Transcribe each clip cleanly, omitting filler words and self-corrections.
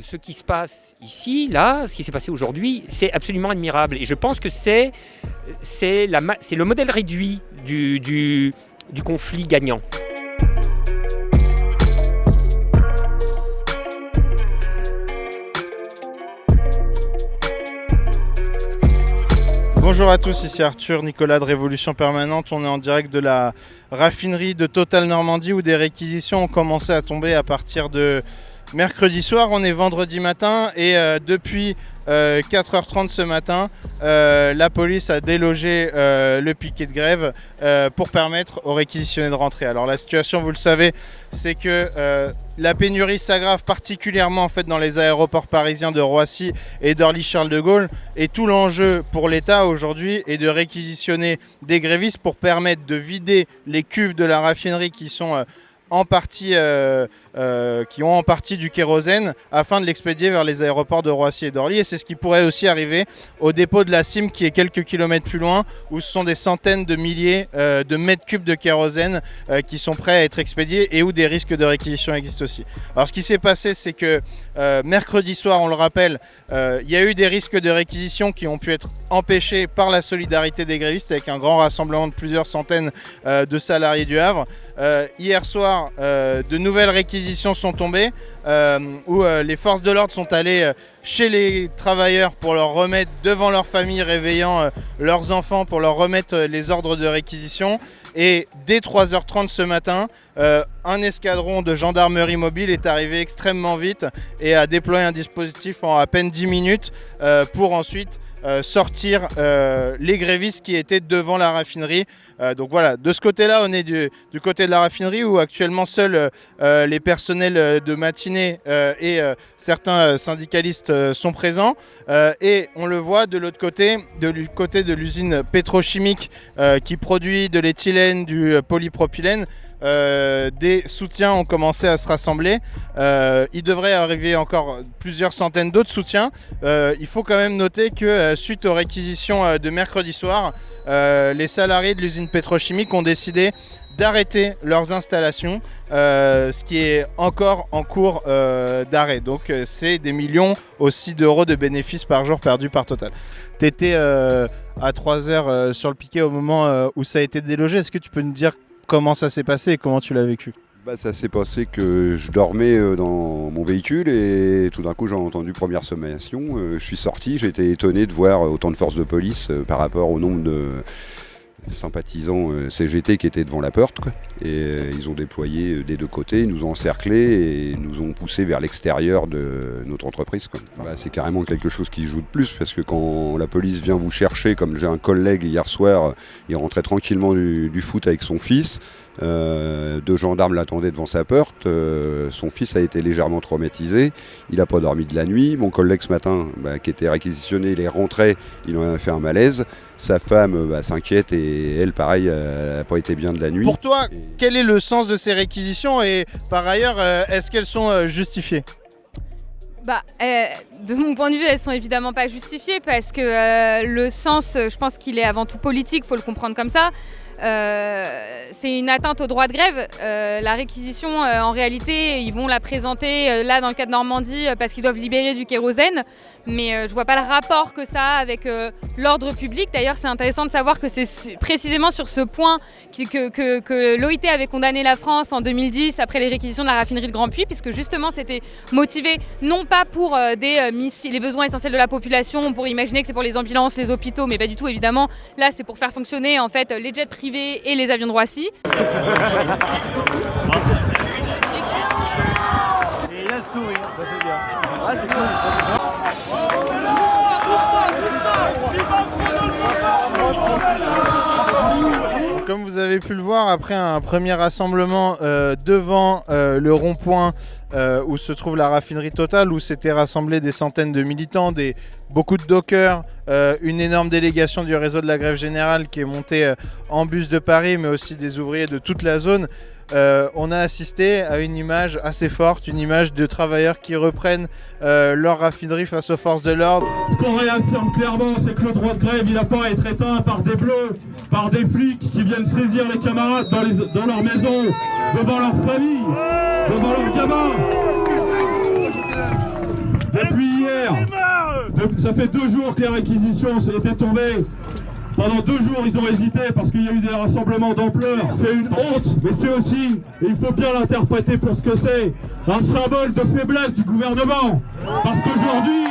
ce qui se passe ici, là, ce qui s'est passé aujourd'hui, c'est absolument admirable. Et je pense que c'est le modèle réduit du conflit gagnant. Bonjour à tous, ici Arthur, Nicolas de Révolution Permanente. On est en direct de la raffinerie de Total Normandie où des réquisitions ont commencé à tomber à partir de mercredi soir. On est vendredi matin et depuis 4h30 ce matin, la police a délogé le piquet de grève pour permettre aux réquisitionnés de rentrer. Alors la situation, vous le savez, c'est que la pénurie s'aggrave particulièrement en fait dans les aéroports parisiens de Roissy et d'Orly-Charles de Gaulle. Et tout l'enjeu pour l'État aujourd'hui est de réquisitionner des grévistes pour permettre de vider les cuves de la raffinerie qui sont qui ont en partie du kérosène afin de l'expédier vers les aéroports de Roissy et d'Orly. Et c'est ce qui pourrait aussi arriver au dépôt de la CIM qui est quelques kilomètres plus loin où ce sont des centaines de milliers de mètres cubes de kérosène qui sont prêts à être expédiés et où des risques de réquisition existent aussi. Alors ce qui s'est passé, c'est que mercredi soir, on le rappelle, il y a eu des risques de réquisition qui ont pu être empêchés par la solidarité des grévistes avec un grand rassemblement de plusieurs centaines de salariés du Havre. Hier soir, de nouvelles réquisitions sont tombées où les forces de l'ordre sont allées chez les travailleurs pour leur remettre devant leur famille, réveillant leurs enfants pour leur remettre les ordres de réquisition. Et dès 3h30 ce matin, un escadron de gendarmerie mobile est arrivé extrêmement vite et a déployé un dispositif en à peine 10 minutes pour ensuite sortir les grévistes qui étaient devant la raffinerie. Donc voilà, de ce côté-là, on est du côté de la raffinerie où actuellement seuls les personnels de matinée et certains syndicalistes sont présents. Et on le voit de l'autre côté, du côté de l'usine pétrochimique qui produit de l'éthylène, du polypropylène. Des soutiens ont commencé à se rassembler. Il devrait arriver encore plusieurs centaines d'autres soutiens. Il faut quand même noter que suite aux réquisitions de mercredi soir, les salariés de l'usine pétrochimique ont décidé d'arrêter leurs installations, ce qui est encore en cours d'arrêt. Donc c'est des millions aussi d'euros de bénéfices par jour perdus par Total. Tu étais à 3h sur le piquet au moment où ça a été délogé. Est-ce que tu peux nous dire comment ça s'est passé et comment tu l'as vécu ? Ça s'est passé que je dormais dans mon véhicule et tout d'un coup j'ai entendu première sommation. Je suis sorti, j'ai été étonné de voir autant de forces de police par rapport au nombre de sympathisants CGT qui étaient devant la porte, quoi. Et ils ont déployé des deux côtés, ils nous ont encerclés et nous ont poussés vers l'extérieur de notre entreprise, quoi. C'est carrément quelque chose qui joue de plus parce que quand la police vient vous chercher, comme j'ai un collègue hier soir, il rentrait tranquillement du foot avec son fils. Deux gendarmes l'attendaient devant sa porte. Son fils a été légèrement traumatisé. Il n'a pas dormi de la nuit. Mon collègue ce matin, qui était réquisitionné, il est rentré. Il en a fait un malaise. Sa femme s'inquiète et elle, pareil, n'a pas été bien de la nuit. Pour toi, quel est le sens de ces réquisitions et par ailleurs, est-ce qu'elles sont justifiées ? De mon point de vue, elles sont évidemment pas justifiées parce que le sens, je pense qu'il est avant tout politique, il faut le comprendre comme ça. C'est une atteinte au droit de grève. La réquisition, en réalité, ils vont la présenter là dans le cas de Normandie parce qu'ils doivent libérer du kérosène. Mais je vois pas le rapport que ça a avec l'ordre public. D'ailleurs, c'est intéressant de savoir que c'est précisément sur ce point que l'OIT avait condamné la France en 2010 après les réquisitions de la raffinerie de Grand Puy, puisque justement c'était motivé non pas pour les besoins essentiels de la population. On pourrait imaginer que c'est pour les ambulances, les hôpitaux, mais pas du tout évidemment. Là, c'est pour faire fonctionner en fait les jets privés et les avions de Roissy. Et il a le sourire, ça c'est bien. Ah, c'est cool. Comme vous avez pu le voir, après un premier rassemblement devant le rond-point où se trouve la raffinerie Total, où s'étaient rassemblés des centaines de militants, beaucoup de dockers, une énorme délégation du réseau de la grève générale qui est montée en bus de Paris, mais aussi des ouvriers de toute la zone. On a assisté à une image assez forte, une image de travailleurs qui reprennent leur raffinerie face aux forces de l'ordre. Ce qu'on réaffirme clairement, c'est que le droit de grève, il n'a pas à être éteint par des bleus, par des flics qui viennent saisir les camarades dans leur maison, devant leur famille, devant leurs gamins. hier. Ça fait 2 jours que les réquisitions étaient tombées. Pendant 2 jours, ils ont hésité parce qu'il y a eu des rassemblements d'ampleur. C'est une honte, mais c'est aussi, et il faut bien l'interpréter pour ce que c'est, un symbole de faiblesse du gouvernement. Parce qu'aujourd'hui,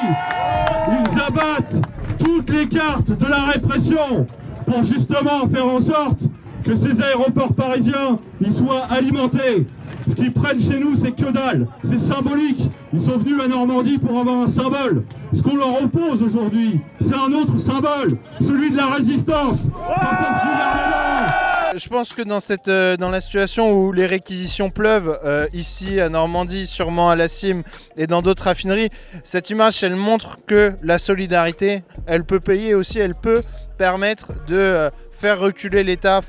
ils abattent toutes les cartes de la répression pour justement faire en sorte que ces aéroports parisiens y soient alimentés. Ce qu'ils prennent chez nous, c'est que dalle, c'est symbolique. Ils sont venus à Normandie pour avoir un symbole. Ce qu'on leur oppose aujourd'hui, c'est un autre symbole, celui de la résistance face à ce gouvernement. Je pense que dans la situation où les réquisitions pleuvent, ici à Normandie, sûrement à la CIM et dans d'autres raffineries, cette image, elle montre que la solidarité, elle peut payer aussi, elle peut permettre de faire reculer l'État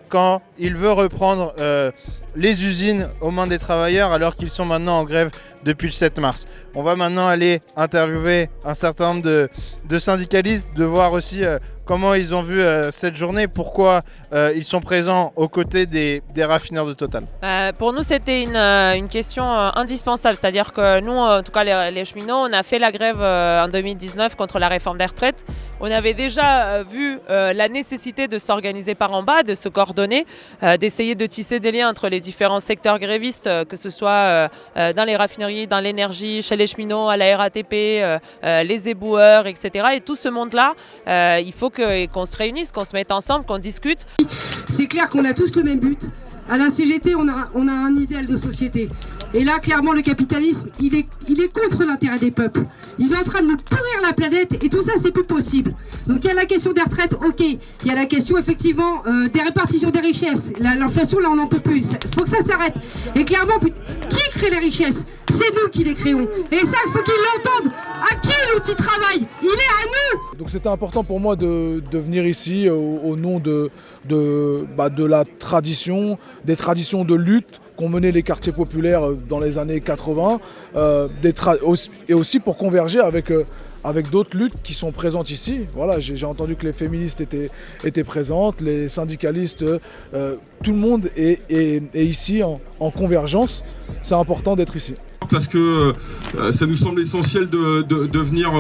quand il veut reprendre les usines aux mains des travailleurs alors qu'ils sont maintenant en grève depuis le 7 mars. On va maintenant aller interviewer un certain nombre de syndicalistes, de voir aussi comment ils ont vu cette journée, pourquoi ils sont présents aux côtés des raffineurs de Total. Pour nous, c'était une question indispensable, c'est-à-dire que nous, en tout cas les cheminots, on a fait la grève en 2019 contre la réforme des retraites. On avait déjà vu la nécessité de s'organiser par en bas, de se coordonner, d'essayer de tisser des liens entre les différents secteurs grévistes, que ce soit dans les raffineries, dans l'énergie, chez les cheminots, à la RATP, les éboueurs, etc. Et tout ce monde-là, il faut qu'on se réunisse, qu'on se mette ensemble, qu'on discute. C'est clair qu'on a tous le même but. À la CGT, on a un idéal de société. Et là, clairement, le capitalisme, il est contre l'intérêt des peuples. Il est en train de nous pourrir la planète et tout ça, c'est plus possible. Donc il y a la question des retraites, ok. Il y a la question, effectivement, des répartitions des richesses. L'inflation, là, on n'en peut plus. Il faut que ça s'arrête. Et clairement, qui crée les richesses? C'est nous qui les créons. Et ça, il faut qu'ils l'entendent. À qui l'outil travaille? Il est à nous. Donc c'était important pour moi de venir ici au nom de la tradition, des traditions de lutte qu'ont mené les quartiers populaires dans les années 80, et aussi pour converger avec d'autres luttes qui sont présentes ici. Voilà, j'ai entendu que les féministes étaient présentes, les syndicalistes, tout le monde est ici en convergence. C'est important d'être ici. Parce que ça nous semble essentiel de venir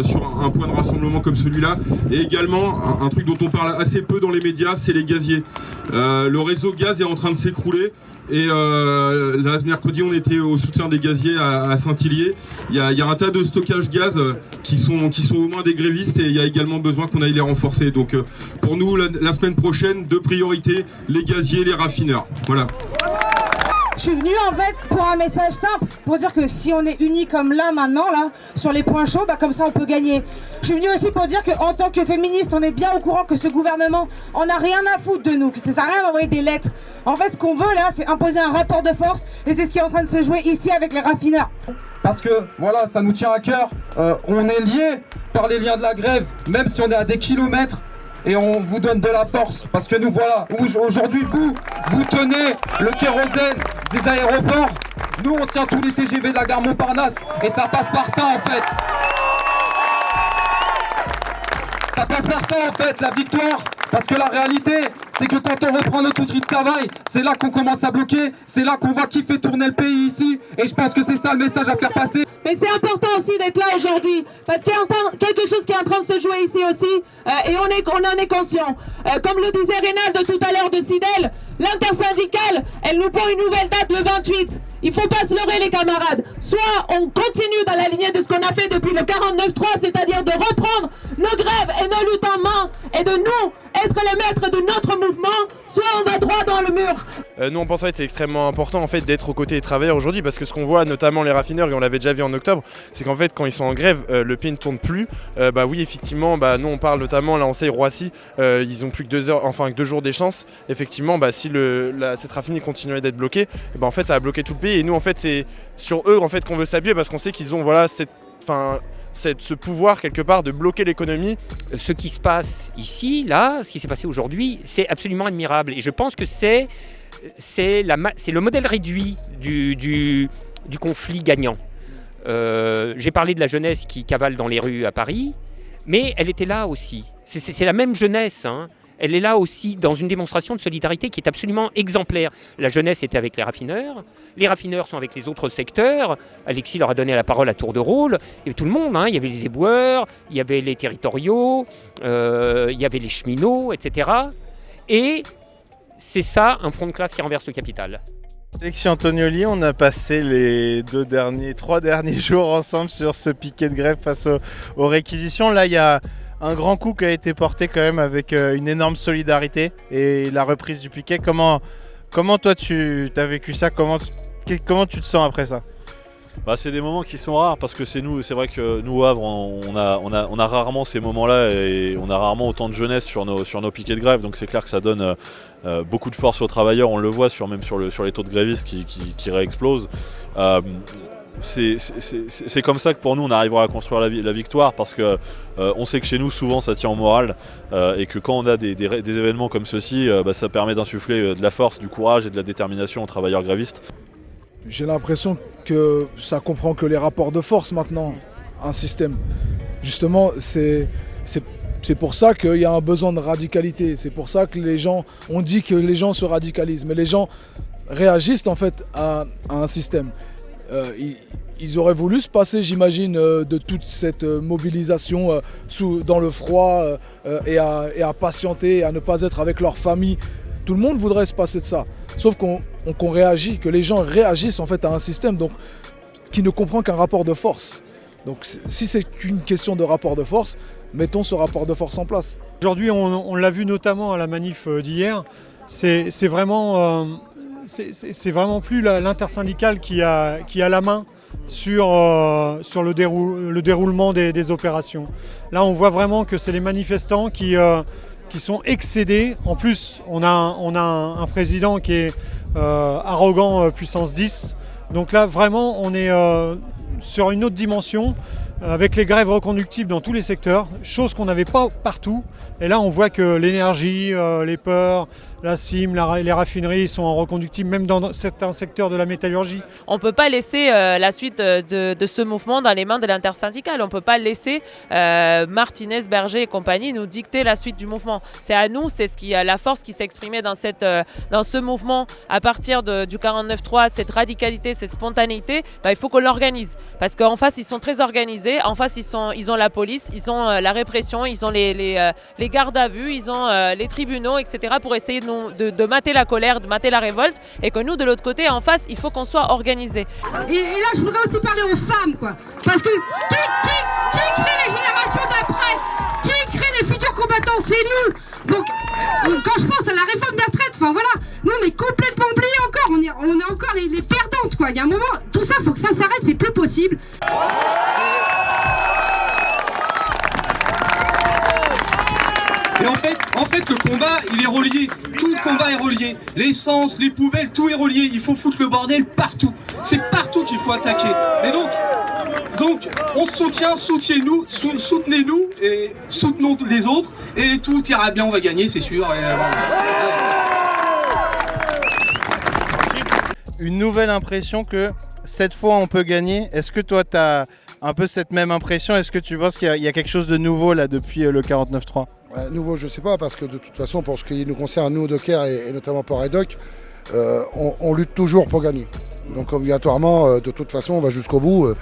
sur un point de rassemblement comme celui-là. Et également, un truc dont on parle assez peu dans les médias, c'est les gaziers. Le réseau gaz est en train de s'écrouler. Et là, ce mercredi, on était au soutien des gaziers à Saint-Hylier. Il y a un tas de stockages gaz qui sont aux mains des grévistes et il y a également besoin qu'on aille les renforcer. Donc pour nous, la semaine prochaine, 2 priorités, les gaziers, les raffineurs. Voilà. Je suis venue en fait pour un message simple, pour dire que si on est unis comme là maintenant, là, sur les points chauds, comme ça on peut gagner. Je suis venue aussi pour dire qu'en tant que féministe, on est bien au courant que ce gouvernement en a rien à foutre de nous, que ça sert à rien d'envoyer des lettres. En fait, ce qu'on veut là, c'est imposer un rapport de force et c'est ce qui est en train de se jouer ici avec les raffineurs. Parce que voilà, ça nous tient à cœur, on est liés par les liens de la grève, même si on est à des kilomètres. Et on vous donne de la force parce que nous voilà, aujourd'hui vous tenez le kérosène des aéroports, nous on tient tous les TGV de la gare Montparnasse et ça passe par ça en fait. Ça passe par ça en fait, la victoire, parce que la réalité c'est que quand on reprend notre outil de travail, c'est là qu'on commence à bloquer, c'est là qu'on voit qui fait tourner le pays ici et je pense que c'est ça le message à faire passer. Mais c'est important aussi d'être là aujourd'hui, parce qu'il y a quelque chose qui est en train de se jouer ici aussi, et on en est conscient. Comme le disait Reynald tout à l'heure de Sidel, l'intersyndicale, elle nous prend une nouvelle date le 28. Il ne faut pas se leurrer les camarades. Soit on continue dans la lignée de ce qu'on a fait depuis le 49-3, c'est-à-dire de reprendre nos grèves et nos luttes en main, et de nous être les maîtres de notre mouvement, soit on va droit dans le mur. Nous on pense que c'est extrêmement important en fait d'être aux côtés des travailleurs aujourd'hui, parce que ce qu'on voit notamment les raffineurs, et on l'avait déjà vu en octobre, c'est qu'en fait quand ils sont en grève, le pays ne tourne plus. Oui effectivement, nous on parle notamment là on sait Roissy, ils ont plus que 2 jours d'échéance. Effectivement si cette raffinerie continuait d'être bloquée, en fait ça va bloquer tout le pays, et nous en fait c'est sur eux en fait qu'on veut s'appuyer, parce qu'on sait qu'ils ont ce pouvoir quelque part de bloquer l'économie. Ce qui se passe ici, là, ce qui s'est passé aujourd'hui, c'est absolument admirable. Et je pense que c'est le modèle réduit du conflit gagnant. J'ai parlé de la jeunesse qui cavale dans les rues à Paris, mais elle était là aussi. C'est la même jeunesse, hein. elle est là aussi dans une démonstration de solidarité qui est absolument exemplaire. La jeunesse était avec les raffineurs sont avec les autres secteurs. Alexis leur a donné la parole à tour de rôle. Il y avait tout le monde, il y avait les éboueurs, il y avait les territoriaux, il y avait les cheminots, etc. Et c'est ça, un front de classe qui renverse le capital. Alexis Antonioli, on a passé les 3 derniers jours ensemble sur ce piquet de grève face aux réquisitions. Là, il y a un grand coup qui a été porté quand même avec une énorme solidarité et la reprise du piquet. Comment toi tu as vécu ça? Comment tu te sens après ça? C'est des moments qui sont rares parce que c'est vrai que nous au Havre on a rarement ces moments-là et on a rarement autant de jeunesse sur nos piquets de grève, donc c'est clair que ça donne beaucoup de force aux travailleurs, on le voit même sur les taux de grévistes qui réexplosent. C'est comme ça que pour nous on arrivera à construire la victoire parce que on sait que chez nous souvent ça tient au moral et que quand on a des événements comme ceux-ci, ça permet d'insuffler de la force, du courage et de la détermination aux travailleurs grévistes. J'ai l'impression que ça comprend que les rapports de force maintenant, un système. Justement, c'est pour ça qu'il y a un besoin de radicalité. C'est pour ça que on dit que les gens se radicalisent. Mais les gens réagissent en fait à un système. Ils auraient voulu se passer, j'imagine, de toute cette mobilisation dans le froid et à patienter, et à ne pas être avec leur famille. Tout le monde voudrait se passer de ça. Sauf qu'on réagit, que les gens réagissent en fait à un système qui ne comprend qu'un rapport de force. Donc si c'est qu'une question de rapport de force, mettons ce rapport de force en place. Aujourd'hui, on l'a vu notamment à la manif d'hier, c'est vraiment plus l'intersyndicale qui a la main sur le déroulement des opérations. Là, on voit vraiment que c'est les manifestants qui sont excédés. En plus, on a un président qui est arrogant puissance 10. Donc là, vraiment, on est sur une autre dimension avec les grèves reconductibles dans tous les secteurs, chose qu'on n'avait pas partout. Et là, on voit que l'énergie, les peurs, la cime, les raffineries sont en reconductible, même dans certains secteurs de la métallurgie. On ne peut pas laisser la suite de ce mouvement dans les mains de l'intersyndicale. On ne peut pas laisser Martinez, Berger et compagnie nous dicter la suite du mouvement. C'est à nous, c'est la force qui s'est exprimée dans ce mouvement à partir du 49.3, cette radicalité, cette spontanéité. Il faut qu'on l'organise. Parce qu'en face, ils sont très organisés. En face, ils ont la police, ils ont la répression, ils ont les gardes à vue, ils ont les tribunaux, etc. pour essayer de mater la colère, de mater la révolte, et que nous, de l'autre côté, en face, il faut qu'on soit organisés. Et là, je voudrais aussi parler aux femmes, quoi. Parce que qui crée les générations d'après? Qui crée les futurs combattants? C'est nous. Donc, quand je pense à la réforme des retraites, enfin voilà, nous on est complètement oubliés encore, on est encore les perdantes, quoi. Il y a un moment, tout ça, faut que ça s'arrête, c'est plus possible. Et en fait, le combat, il est relié. Tout le combat est relié. L'essence, les poubelles, tout est relié. Il faut foutre le bordel partout. C'est partout qu'il faut attaquer. Et donc, on se soutient, soutenez-nous, et soutenons les autres, et tout ira bien, on va gagner, c'est sûr. Une nouvelle impression que cette fois on peut gagner. Est-ce que toi tu as un peu cette même impression? Est-ce que tu penses qu'il y a quelque chose de nouveau là depuis le 49.3? Nouveau, je ne sais pas, parce que de toute façon, pour ce qui nous concerne, nous, Docker et notamment Port et Doc, on lutte toujours pour gagner. Donc obligatoirement, de toute façon, on va jusqu'au bout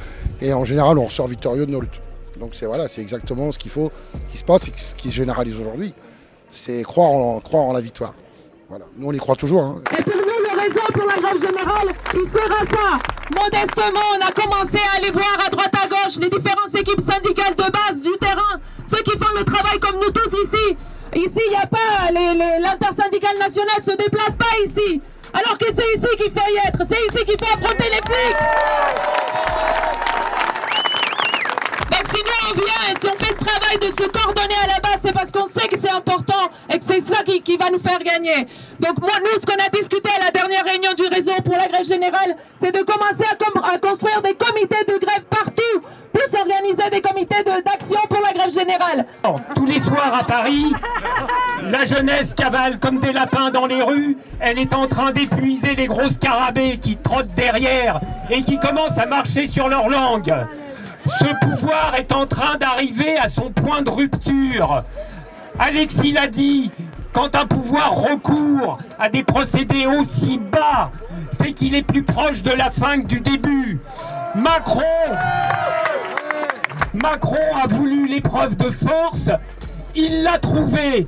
et en général, on ressort victorieux de nos luttes. Donc c'est exactement ce qu'il se passe et ce qui se généralise aujourd'hui. C'est croire en la victoire. Voilà. Nous, on y croit toujours. Hein. Et pour nous, le raison pour la grève générale, il sera ça. Modestement, on a commencé à aller voir à droite à gauche les différentes équipes syndicales de base du terrain, ceux qui font le travail comme nous tous ici. Ici, il n'y a pas, l'intersyndicale nationale ne se déplace pas ici. Alors que c'est ici qu'il faut y être, c'est ici qu'il faut affronter les flics. Donc si nous on vient et si on fait ce travail de se coordonner à la base, c'est parce qu'on sait que c'est important et que c'est ça qui va nous faire gagner. Donc nous, ce qu'on a discuté à la dernière réunion du réseau pour la grève générale, c'est de commencer à construire des comités de grève partout, plus organiser des comités d'action pour la grève générale. Tous les soirs à Paris, la jeunesse cavale comme des lapins dans les rues. Elle est en train d'épuiser les gros scarabées qui trottent derrière et qui commencent à marcher sur leur langue. Ce pouvoir est en train d'arriver à son point de rupture. Alexis l'a dit, Quand un pouvoir recourt à des procédés aussi bas, c'est qu'il est plus proche de la fin que du début. Macron a voulu l'épreuve de force, il l'a trouvée.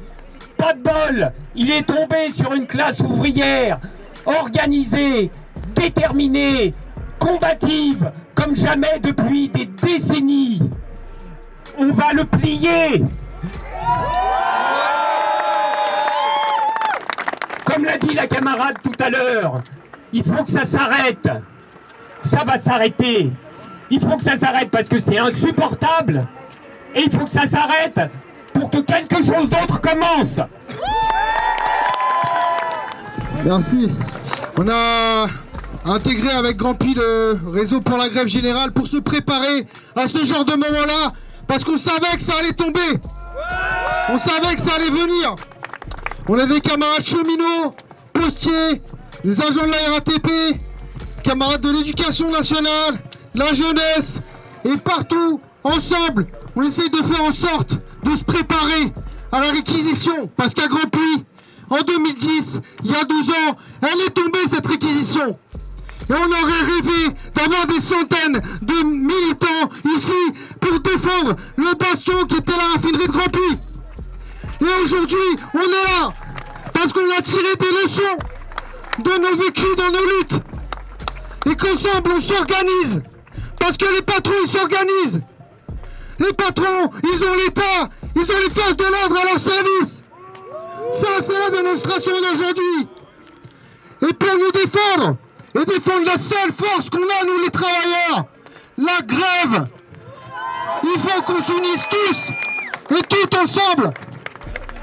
Pas de bol, il est tombé sur une classe ouvrière organisée, déterminée, combative, comme jamais depuis des décennies. On va le plier. Comme l'a dit la camarade tout à l'heure, il faut que ça s'arrête. Ça va s'arrêter. Il faut que ça s'arrête parce que c'est insupportable. Et il faut que ça s'arrête pour que quelque chose d'autre commence. Merci. On a intégré avec Grand Prix le réseau pour la grève générale pour se préparer à ce genre de moment-là, parce qu'on savait que ça allait tomber. On savait que ça allait venir. On a des camarades cheminots, postiers, des agents de la RATP, camarades de l'éducation nationale, la jeunesse, et partout, ensemble, on essaye de faire en sorte de se préparer à la réquisition, parce qu'à Grand Puy, en 2010, il y a 12 ans, elle est tombée cette réquisition. Et on aurait rêvé d'avoir des centaines de militants ici pour défendre le bastion qui était la raffinerie de Grand Puy. Et aujourd'hui, on est là parce qu'on a tiré des leçons de nos vécus dans nos luttes. Et qu'ensemble, on s'organise. Parce que les patrons, ils s'organisent. Les patrons, ils ont l'État, ils ont les forces de l'ordre à leur service. Ça, c'est la démonstration d'aujourd'hui. Et pour nous défendre, et défendre la seule force qu'on a, nous les travailleurs, la grève, il faut qu'on s'unisse tous et tout ensemble